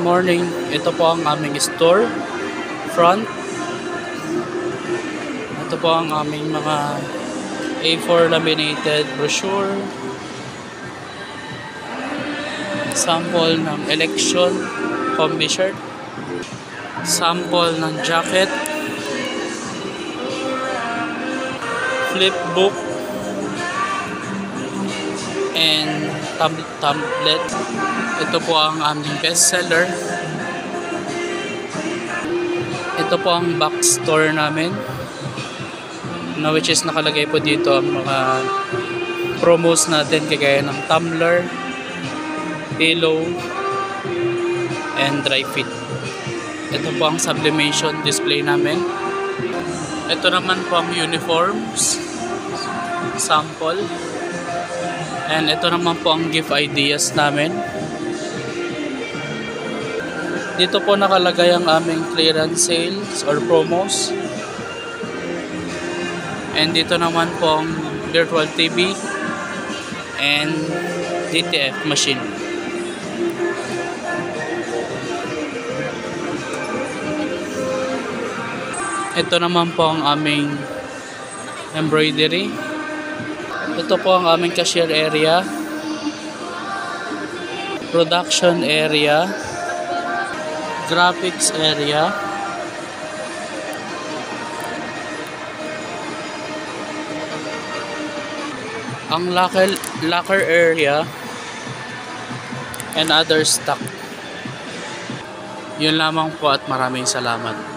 morning. Ito po ang aming store front. Ito po ang aming mga A4 laminated brochure, sample ng election combi shirt, sample ng jacket, flipbook, and tablet. Ito po ang aming bestseller. Ito po ang box store namin, which is nakalagay po dito ang mga promos natin kagaya ng tumbler, pillow, and dry fit. Ito po ang sublimation display namin. Ito naman po ang uniforms sample, and ito naman po ang gift ideas namin. Dito po nakalagay ang aming clearance sales or promos. And dito naman po ang virtual TV and DTF machine. Ito naman po ang aming embroidery. Ito po ang aming cashier area, production area, graphics area, ang locker area, and other stock. Yun lamang po at maraming salamat.